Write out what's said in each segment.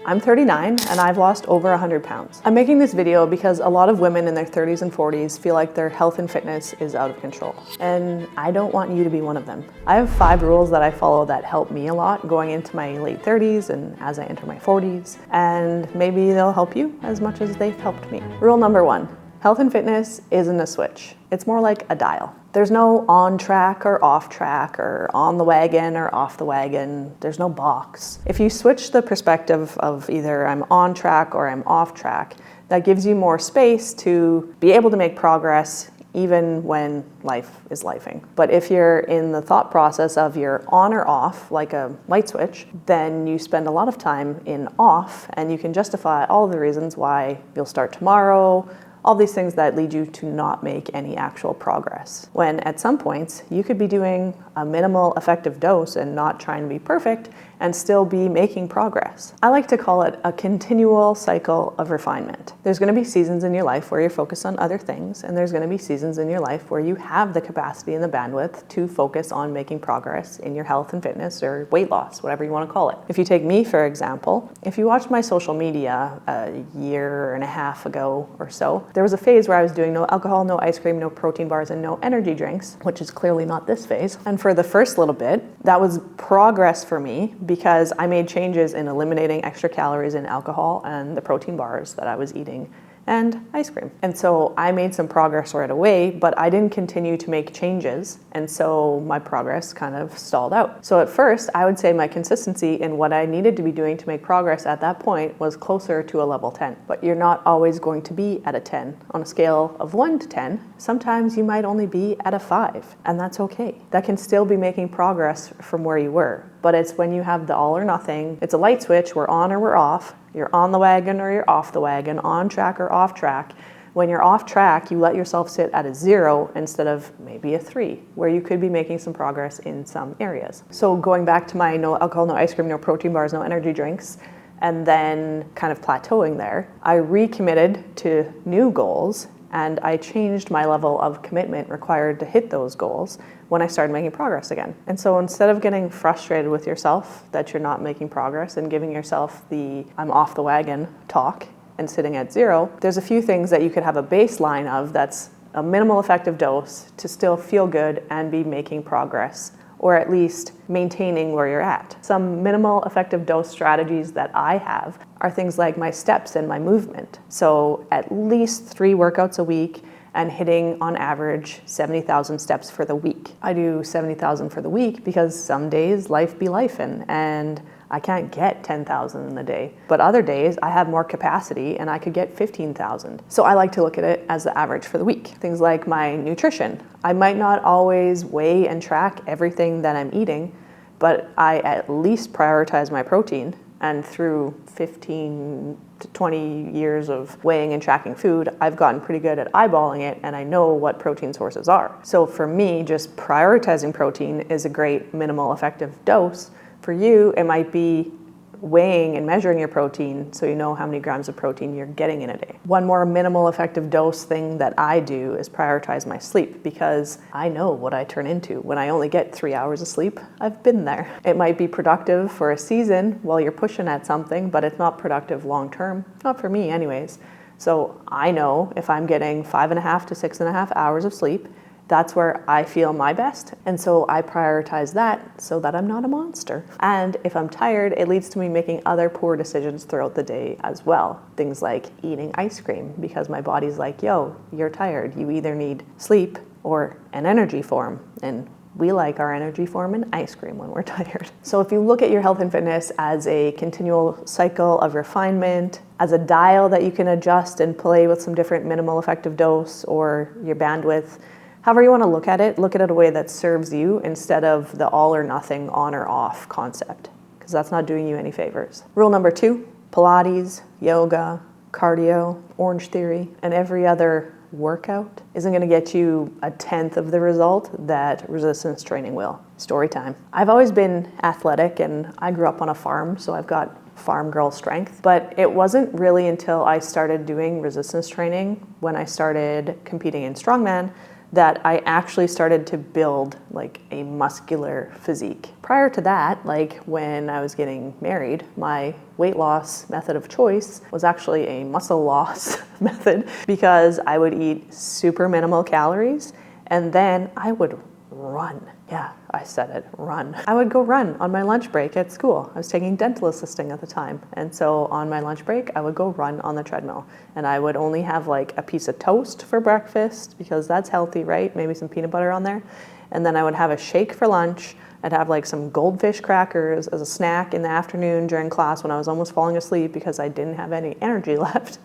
I'm 39 and I've lost over 100 pounds. I'm making this video because a lot of women in their 30s and 40s feel like their health and fitness is out of control. And I don't want you to be one of them. I have 5 rules that I follow that help me a lot going into my late 30s and as I enter my 40s. And maybe they'll help you as much as they've helped me. Rule number 1, health and fitness isn't a switch. It's more like a dial. There's no on track or off track or on the wagon or off the wagon. There's no box. If you switch the perspective of either I'm on track or I'm off track, that gives you more space to be able to make progress even when life is lifing. But if you're in the thought process of you're on or off, like a light switch, then you spend a lot of time in off, and you can justify all the reasons why you'll start tomorrow, all these things that lead you to not make any actual progress. When at some points, you could be doing a minimal effective dose and not trying to be perfect and still be making progress. I like to call it a continual cycle of refinement. There's gonna be seasons in your life where you're focused on other things, and there's gonna be seasons in your life where you have the capacity and the bandwidth to focus on making progress in your health and fitness or weight loss, whatever you wanna call it. If you take me, for example, if you watched my social media a year and a half ago or so, there was a phase where I was doing no alcohol, no ice cream, no protein bars, and no energy drinks, which is clearly not this phase. And for the first little bit, that was progress for me because I made changes in eliminating extra calories in alcohol and the protein bars that I was eating and ice cream. And so I made some progress right away, but I didn't continue to make changes. And so my progress kind of stalled out. So at first, I would say my consistency in what I needed to be doing to make progress at that point was closer to a level 10. But you're not always going to be at a 10. On a scale of 1 to 10, sometimes you might only be at a 5, and that's okay. That can still be making progress from where you were. But it's when you have the all or nothing, it's a light switch, we're on or we're off. You're on the wagon or you're off the wagon, on track or off track. When you're off track, you let yourself sit at a 0 instead of maybe a 3, where you could be making some progress in some areas. So going back to my no alcohol, no ice cream, no protein bars, no energy drinks, and then kind of plateauing there, I recommitted to new goals and I changed my level of commitment required to hit those goals when I started making progress again. And so instead of getting frustrated with yourself that you're not making progress and giving yourself the I'm off the wagon talk and sitting at 0, there's a few things that you could have a baseline of that's a minimal effective dose to still feel good and be making progress, or at least maintaining where you're at. Some minimal effective dose strategies that I have are things like my steps and my movement. So at least 3 workouts a week and hitting on average 70,000 steps for the week. I do 70,000 for the week because some days life be lifing and I can't get 10,000 in a day. But other days I have more capacity and I could get 15,000. So I like to look at it as the average for the week. Things like my nutrition. I might not always weigh and track everything that I'm eating, but I at least prioritize my protein. And through 15 to 20 years of weighing and tracking food, I've gotten pretty good at eyeballing it and I know what protein sources are. So for me, just prioritizing protein is a great minimal effective dose. For you, it might be weighing and measuring your protein so you know how many grams of protein you're getting in a day. One more minimal effective dose thing that I do is prioritize my sleep because I know what I turn into. When I only get 3 hours of sleep, I've been there. It might be productive for a season while you're pushing at something, but it's not productive long term. Not for me anyways. So I know if I'm getting 5.5 to 6.5 hours of sleep, that's where I feel my best. And so I prioritize that so that I'm not a monster. And if I'm tired, it leads to me making other poor decisions throughout the day as well. Things like eating ice cream because my body's like, yo, you're tired. You either need sleep or an energy form. And we like our energy form in ice cream when we're tired. So if you look at your health and fitness as a continual cycle of refinement, as a dial that you can adjust and play with some different minimal effective dose or your bandwidth, however you want to look at it a way that serves you instead of the all or nothing, on or off concept, because that's not doing you any favors. Rule number 2, Pilates, yoga, cardio, Orange Theory, and every other workout isn't going to get you 1/10 of the result that resistance training will. Story time. I've always been athletic and I grew up on a farm, so I've got farm girl strength, but it wasn't really until I started doing resistance training when I started competing in strongman that I actually started to build like a muscular physique. Prior to that, like when I was getting married, my weight loss method of choice was actually a muscle loss method because I would eat super minimal calories and then I would run. Yeah, I said it, run. I would go run on my lunch break at school. I was taking dental assisting at the time. And so on my lunch break, I would go run on the treadmill. And I would only have like a piece of toast for breakfast because that's healthy, right? Maybe some peanut butter on there. And then I would have a shake for lunch. I'd have like some goldfish crackers as a snack in the afternoon during class when I was almost falling asleep because I didn't have any energy left.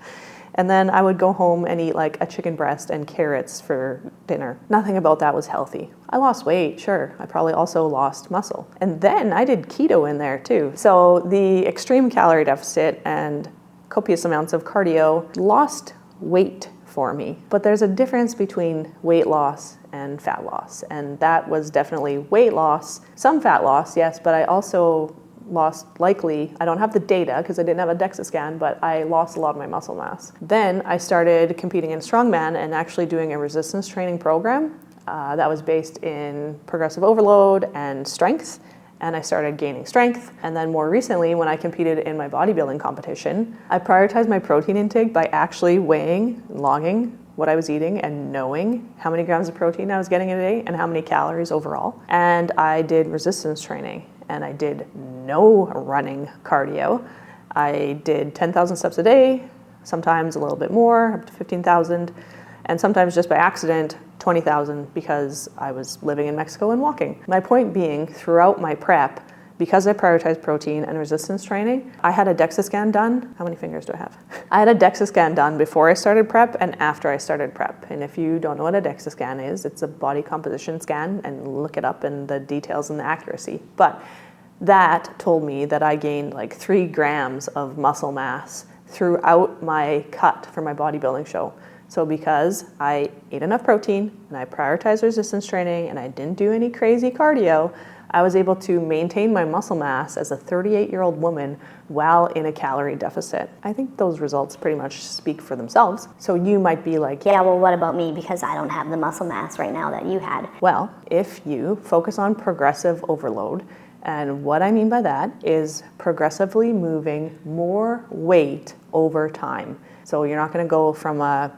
And then I would go home and eat like a chicken breast and carrots for dinner. Nothing about that was healthy. I lost weight, sure. I probably also lost muscle. And then I did keto in there too. So the extreme calorie deficit and copious amounts of cardio lost weight for me. But there's a difference between weight loss and fat loss. And that was definitely weight loss, some fat loss, yes, but I also lost likely, I don't have the data because I didn't have a DEXA scan, but I lost a lot of my muscle mass. Then I started competing in strongman and actually doing a resistance training program that was based in progressive overload and strength. And I started gaining strength. And then more recently, when I competed in my bodybuilding competition, I prioritized my protein intake by actually weighing, logging what I was eating and knowing how many grams of protein I was getting in a day and how many calories overall. And I did resistance training. And I did no running cardio. I did 10,000 steps a day, sometimes a little bit more, up to 15,000, and sometimes just by accident, 20,000 because I was living in Mexico and walking. My point being, throughout my prep, because I prioritized protein and resistance training, I had a DEXA scan done. How many fingers do I have? I had a DEXA scan done before I started prep and after I started prep. And if you don't know what a DEXA scan is, it's a body composition scan, and look it up and the details and the accuracy. But that told me that I gained like 3 grams of muscle mass throughout my cut for my bodybuilding show. So because I ate enough protein and I prioritized resistance training and I didn't do any crazy cardio, I was able to maintain my muscle mass as a 38-year-old woman while in a calorie deficit. I think those results pretty much speak for themselves. So you might be like, yeah, well, what about me? Because I don't have the muscle mass right now that you had. Well, if you focus on progressive overload, and what I mean by that is progressively moving more weight over time. So you're not going to go from a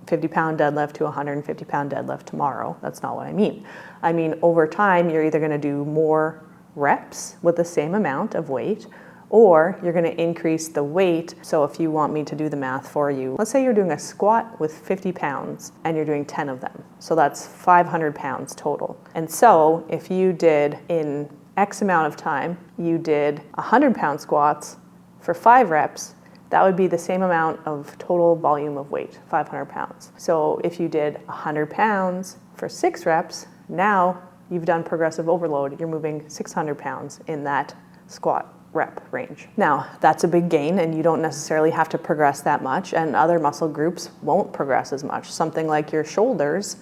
50-pound deadlift to a 150-pound deadlift tomorrow. That's not what I mean. I mean, over time, you're either going to do more reps with the same amount of weight, or you're going to increase the weight. So if you want me to do the math for you, let's say you're doing a squat with 50 pounds and you're doing 10 of them. So that's 500 pounds total. And so if you did in X amount of time, you did 100-pound squats for 5 reps, that would be the same amount of total volume of weight, 500 pounds. So if you did 100 pounds for 6 reps, now you've done progressive overload. You're moving 600 pounds in that squat rep range. Now, that's a big gain, and you don't necessarily have to progress that much, and other muscle groups won't progress as much. Something like your shoulders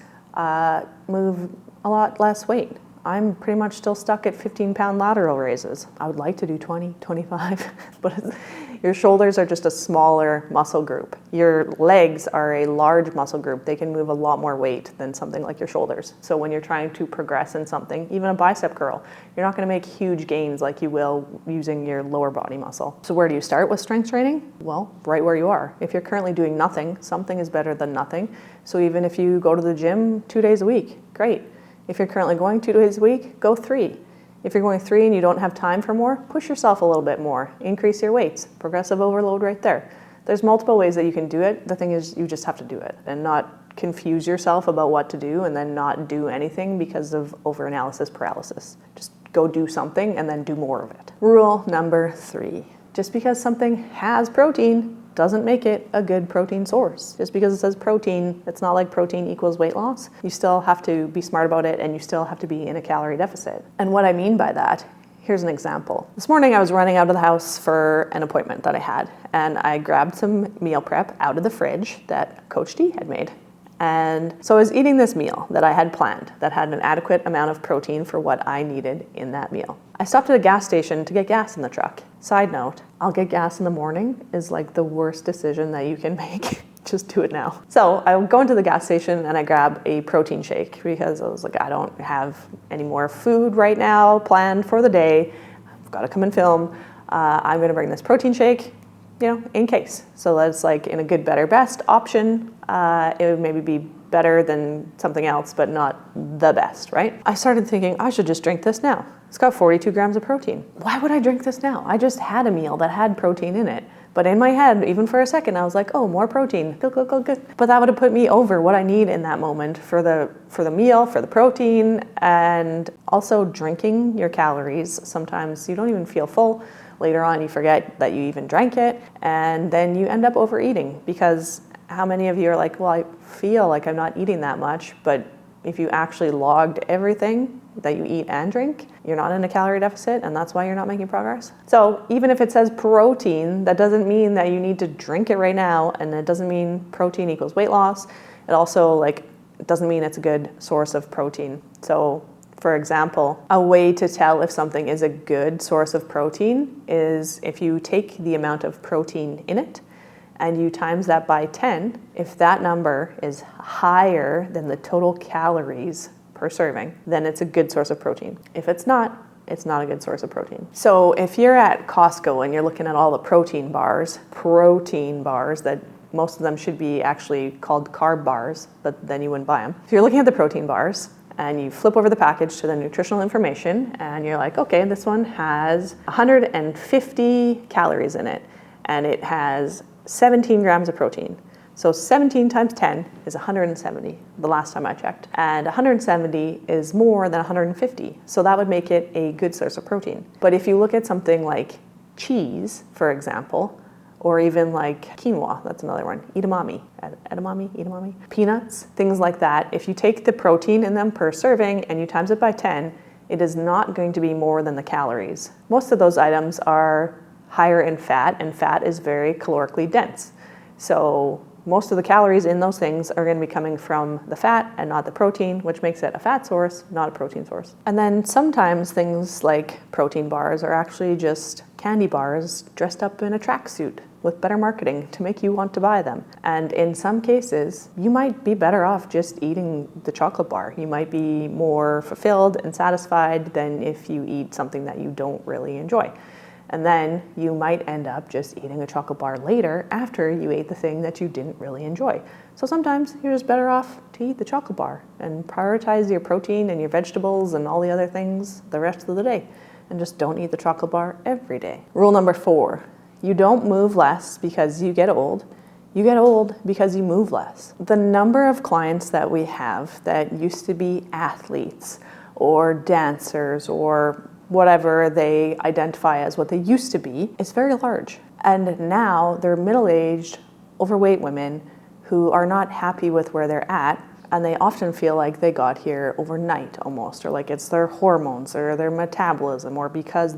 move a lot less weight. I'm pretty much still stuck at 15-pound lateral raises. I would like to do 20, 25, but your shoulders are just a smaller muscle group. Your legs are a large muscle group. They can move a lot more weight than something like your shoulders. So when you're trying to progress in something, even a bicep curl, you're not gonna make huge gains like you will using your lower body muscle. So where do you start with strength training? Well, right where you are. If you're currently doing nothing, something is better than nothing. So even if you go to the gym 2 days a week, great. If you're currently going 2 days a week, go 3. If you're going 3 and you don't have time for more, push yourself a little bit more. Increase your weights. Progressive overload right there. There's multiple ways that you can do it. The thing is, you just have to do it and not confuse yourself about what to do and then not do anything because of overanalysis paralysis. Just go do something and then do more of it. Rule number 3. Just because something has protein doesn't make it a good protein source. Just because it says protein, it's not like protein equals weight loss. You still have to be smart about it and you still have to be in a calorie deficit. And what I mean by that, here's an example. This morning I was running out of the house for an appointment that I had, and I grabbed some meal prep out of the fridge that Coach D had made. And so I was eating this meal that I had planned that had an adequate amount of protein for what I needed in that meal. I stopped at a gas station to get gas in the truck. Side note, I'll get gas in the morning is like the worst decision that you can make just do it now. So I go into the gas station and I grab a protein shake because I was like, I don't have any more food right now planned for the day. I've got to come and film. I'm going to bring this protein shake, in case. So that's like in a good, better, best option. It would maybe be better than something else, but not the best, right? I started thinking I should just drink this now. It's got 42 grams of protein. Why would I drink this now? I just had a meal that had protein in it. But in my head, even for a second, I was like, oh, more protein, good. But that would have put me over what I need in that moment for the meal, for the protein, and also drinking your calories. Sometimes you don't even feel full. Later on, you forget that you even drank it, and then you end up overeating because how many of you are like, well, I feel like I'm not eating that much, but if you actually logged everything that you eat and drink, you're not in a calorie deficit, and that's why you're not making progress. So even if it says protein, that doesn't mean that you need to drink it right now, and it doesn't mean protein equals weight loss. It also it doesn't mean it's a good source of protein. So for example, a way to tell if something is a good source of protein is if you take the amount of protein in it and you times that by 10, if that number is higher than the total calories per serving, then it's a good source of protein. If it's not a good source of protein. So if you're at Costco and you're looking at all the protein bars that most of them should be actually called carb bars, but then you wouldn't buy them. If you're looking at the protein bars and you flip over the package to the nutritional information and you're like, okay, this one has 150 calories in it and it has 17 grams of protein. So 17 times 10 is 170, the last time I checked. And 170 is more than 150. So that would make it a good source of protein. But if you look at something like cheese, for example, or even like quinoa, that's another one, edamame, peanuts, things like that, if you take the protein in them per serving and you times it by 10, it is not going to be more than the calories. Most of those items are higher in fat, and fat is very calorically dense. So most of the calories in those things are going to be coming from the fat and not the protein, which makes it a fat source, not a protein source. And then sometimes things like protein bars are actually just candy bars dressed up in a tracksuit with better marketing to make you want to buy them. And in some cases, you might be better off just eating the chocolate bar. You might be more fulfilled and satisfied than if you eat something that you don't really enjoy. And then you might end up just eating a chocolate bar later after you ate the thing that you didn't really enjoy. So sometimes you're just better off to eat the chocolate bar and prioritize your protein and your vegetables and all the other things the rest of the day. And just don't eat the chocolate bar every day. Rule number 4, you don't move less because you get old. You get old because you move less. The number of clients that we have that used to be athletes or dancers or whatever they identify as what they used to be is very large. And now they're middle-aged, overweight women who are not happy with where they're at, and they often feel like they got here overnight almost, or like it's their hormones or their metabolism, or because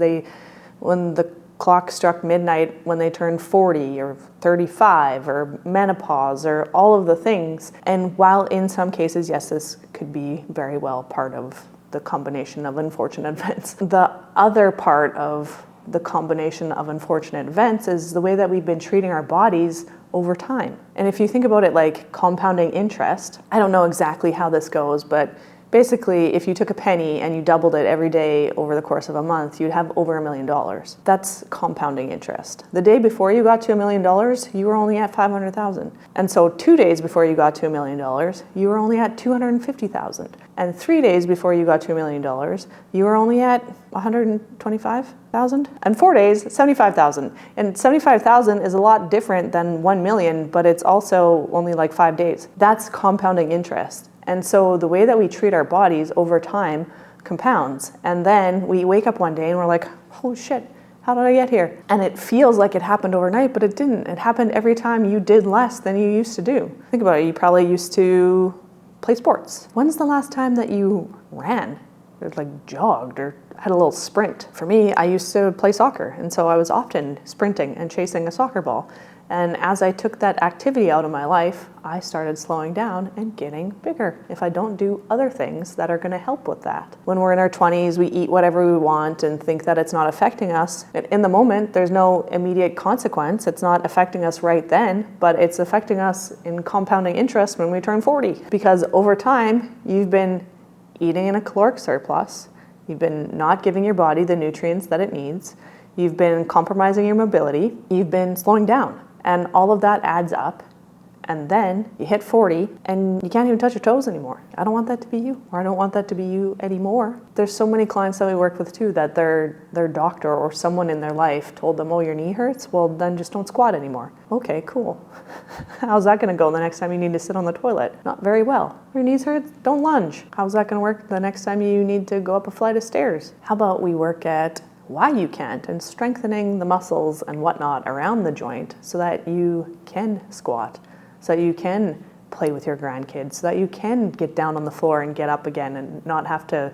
when the clock struck midnight when they turned 40 or 35 or menopause or all of the things. And while in some cases, yes, this could be very well part of the combination of unfortunate events. The other part of the combination of unfortunate events is the way that we've been treating our bodies over time. And if you think about it like compounding interest, I don't know exactly how this goes, but basically if you took a penny and you doubled it every day over the course of a month, you'd have over $1 million. That's compounding interest. The day before you got to $1 million, you were only at 500,000. And so 2 days before you got to $1 million, you were only at 250,000. And 3 days before you got to $1 million, you were only at 125,000. And 4 days, 75,000. And 75,000 is a lot different than 1 million, but it's also only like 5 days. That's compounding interest. And so the way that we treat our bodies over time compounds. And then we wake up one day and we're like, holy shit, how did I get here? And it feels like it happened overnight, but it didn't. It happened every time you did less than you used to do. Think about it. You probably used to play sports. When's the last time that you ran or like jogged or had a little sprint. For me, I used to play soccer, and so I was often sprinting and chasing a soccer ball. And as I took that activity out of my life, I started slowing down and getting bigger if I don't do other things that are going to help with that. When we're in our 20s, we eat whatever we want and think that it's not affecting us. In the moment, there's no immediate consequence. It's not affecting us right then, but it's affecting us in compounding interest when we turn 40. Because over time, you've been eating in a caloric surplus. You've been not giving your body the nutrients that it needs. You've been compromising your mobility. You've been slowing down. And all of that adds up, and then you hit 40 and you can't even touch your toes anymore. I don't want that to be you, or I don't want that to be you anymore. There's so many clients that we work with too that their doctor or someone in their life told them, oh, your knee hurts? Well, then just don't squat anymore. Okay, cool. How's that gonna go the next time you need to sit on the toilet? Not very well. Your knees hurt? Don't lunge. How's that gonna work the next time you need to go up a flight of stairs? How about we work at why you can't and strengthening the muscles and whatnot around the joint so that you can squat, so that you can play with your grandkids, so that you can get down on the floor and get up again and not have to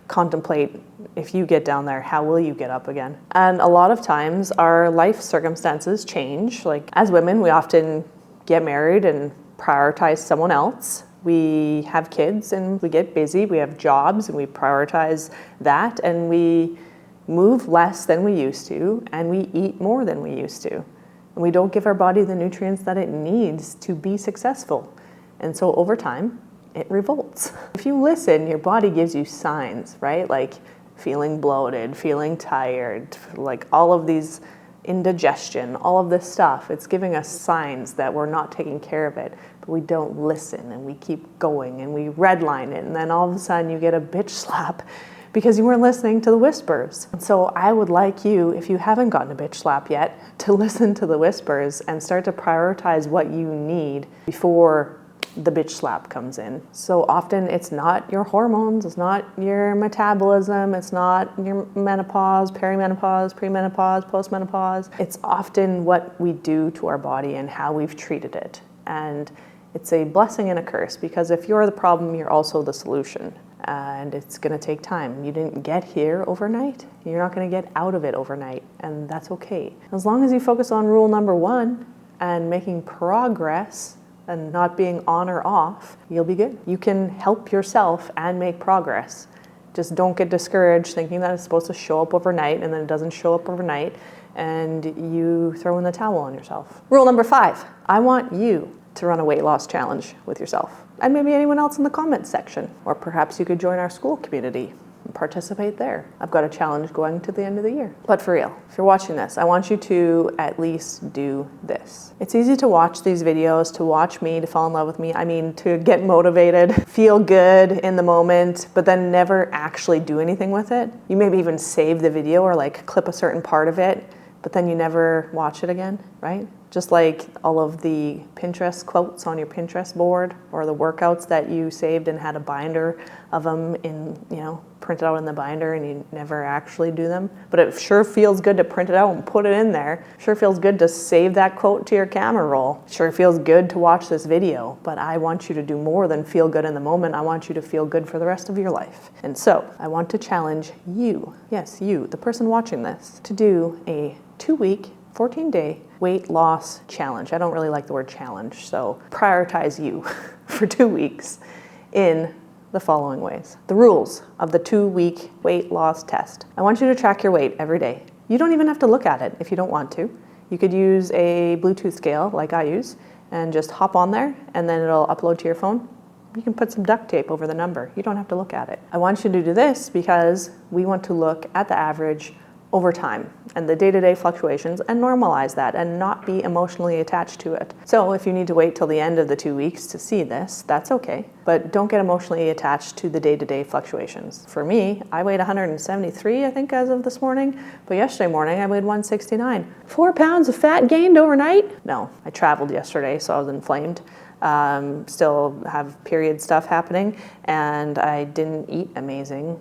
contemplate if you get down there, how will you get up again? And a lot of times our life circumstances change. Like as women, we often get married and prioritize someone else. We have kids and we get busy, we have jobs and we prioritize that, and we move less than we used to, and we eat more than we used to. And we don't give our body the nutrients that it needs to be successful. And so over time, it revolts. If you listen, your body gives you signs, right? Like feeling bloated, feeling tired, like all of these indigestion, all of this stuff. It's giving us signs that we're not taking care of it, but we don't listen and we keep going and we redline it. And then all of a sudden you get a bitch slap because you weren't listening to the whispers. And so I would like you, if you haven't gotten a bitch slap yet, to listen to the whispers and start to prioritize what you need before the bitch slap comes in. So often it's not your hormones, it's not your metabolism, it's not your menopause, perimenopause, premenopause, postmenopause. It's often what we do to our body and how we've treated it. And it's a blessing and a curse, because if you're the problem, you're also the solution. And it's gonna take time. You didn't get here overnight. You're not gonna get out of it overnight, and that's okay. As long as you focus on rule number 1 and making progress and not being on or off, you'll be good. You can help yourself and make progress. Just don't get discouraged thinking that it's supposed to show up overnight and then it doesn't show up overnight and you throw in the towel on yourself. Rule number 5, I want you to run a weight loss challenge with yourself. And maybe anyone else in the comments section. Or perhaps you could join our school community and participate there. I've got a challenge going to the end of the year. But for real, if you're watching this, I want you to at least do this. It's easy to watch these videos, to watch me, to fall in love with me. I mean, to get motivated, feel good in the moment, but then never actually do anything with it. You maybe even save the video or like clip a certain part of it, but then you never watch it again, right? Just like all of the Pinterest quotes on your Pinterest board, or the workouts that you saved and had a binder of them in, printed out in the binder, and you never actually do them. But it sure feels good to print it out and put it in there. Sure feels good to save that quote to your camera roll. Sure feels good to watch this video, but I want you to do more than feel good in the moment. I want you to feel good for the rest of your life. And so I want to challenge you, yes, you, the person watching this, to do a 2-week, 14-day weight loss challenge. I don't really like the word challenge, so prioritize you for 2 weeks in the following ways. The rules of the 2-week weight loss test. I want you to track your weight every day. You don't even have to look at it if you don't want to. You could use a Bluetooth scale like I use and just hop on there, and then it'll upload to your phone. You can put some duct tape over the number. You don't have to look at it. I want you to do this because we want to look at the average over time and the day-to-day fluctuations and normalize that and not be emotionally attached to it. So if you need to wait till the end of the 2 weeks to see this, that's okay. But don't get emotionally attached to the day-to-day fluctuations. For me, I weighed 173, I think, as of this morning. But yesterday morning, I weighed 169. 4 pounds of fat gained overnight? No, I traveled yesterday, so I was inflamed. still have period stuff happening, and I didn't eat amazing.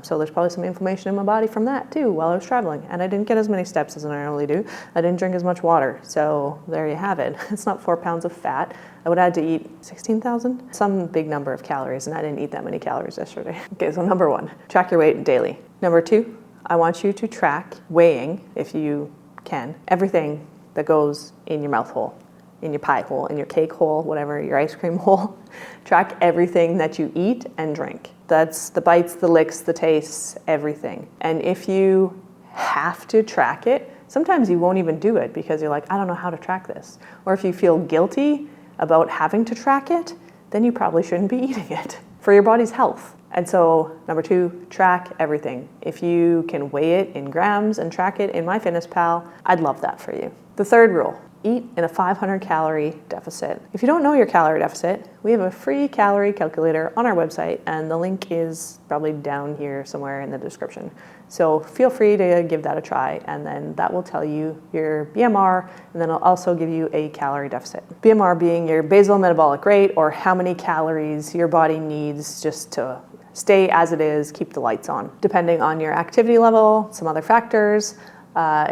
So there's probably some inflammation in my body from that too while I was traveling, and I didn't get as many steps as I normally do. I didn't drink as much water, so there you have it. It's not 4 pounds of fat. I would have had to eat 16,000, some big number of calories, and I didn't eat that many calories yesterday. Okay, so number 1, track your weight daily. Number 2, I want you to track weighing, if you can, everything that goes in your mouth hole, in your pie hole, in your cake hole, whatever, your ice cream hole. Track everything that you eat and drink. That's the bites, the licks, the tastes, everything. And if you have to track it, sometimes you won't even do it because you're like, I don't know how to track this. Or if you feel guilty about having to track it, then you probably shouldn't be eating it for your body's health. And so number 2, track everything. If you can weigh it in grams and track it in MyFitnessPal, I'd love that for you. The 3rd rule, eat in a 500 calorie deficit. If you don't know your calorie deficit, we have a free calorie calculator on our website, and the link is probably down here somewhere in the description. So feel free to give that a try, and then that will tell you your BMR, and then it'll also give you a calorie deficit. BMR being your basal metabolic rate, or how many calories your body needs just to stay as it is, keep the lights on. Depending on your activity level, some other factors,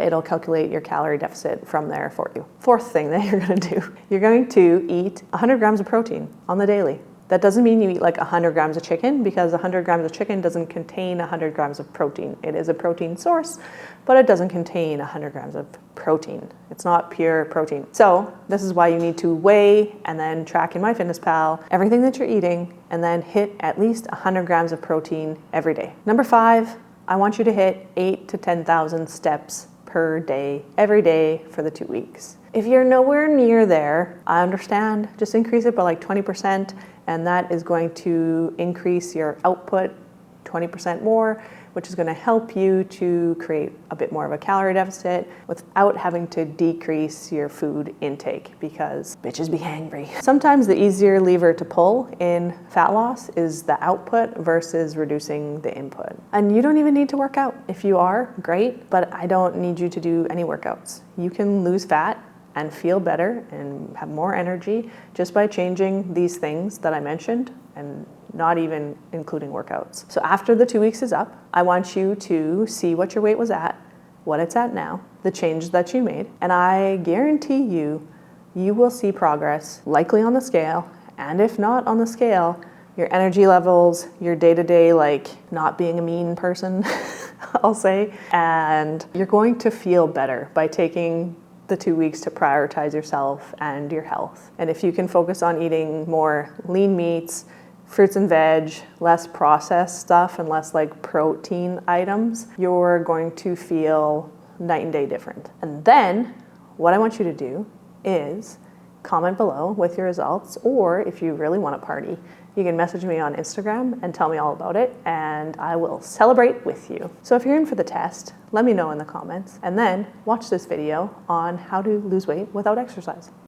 it'll calculate your calorie deficit from there for you. 4th thing that you're gonna do, you're going to eat 100 grams of protein on the daily. That doesn't mean you eat like 100 grams of chicken, because 100 grams of chicken doesn't contain 100 grams of protein. It is a protein source, but it doesn't contain 100 grams of protein. It's not pure protein. So this is why you need to weigh and then track in MyFitnessPal everything that you're eating, and then hit at least 100 grams of protein every day. Number 5, I want you to hit 8,000 to 10,000 steps per day, every day for the 2 weeks. If you're nowhere near there, I understand, just increase it by like 20%, and that is going to increase your output 20% more, which is going to help you to create a bit more of a calorie deficit without having to decrease your food intake, because bitches be hangry. Sometimes the easier lever to pull in fat loss is the output versus reducing the input. And you don't even need to work out. If you are, great, but I don't need you to do any workouts. You can lose fat and feel better and have more energy just by changing these things that I mentioned, and not even including workouts. So after the 2 weeks is up, I want you to see what your weight was at, what it's at now, the changes that you made, and I guarantee you, you will see progress, likely on the scale, and if not on the scale, your energy levels, your day-to-day, like not being a mean person, I'll say, and you're going to feel better by taking the 2 weeks to prioritize yourself and your health. And if you can focus on eating more lean meats, fruits and veg, less processed stuff, and less like protein items, you're going to feel night and day different. And then what I want you to do is comment below with your results, or if you really want to party, you can message me on Instagram and tell me all about it, and I will celebrate with you. So if you're in for the test, let me know in the comments, and then watch this video on how to lose weight without exercise.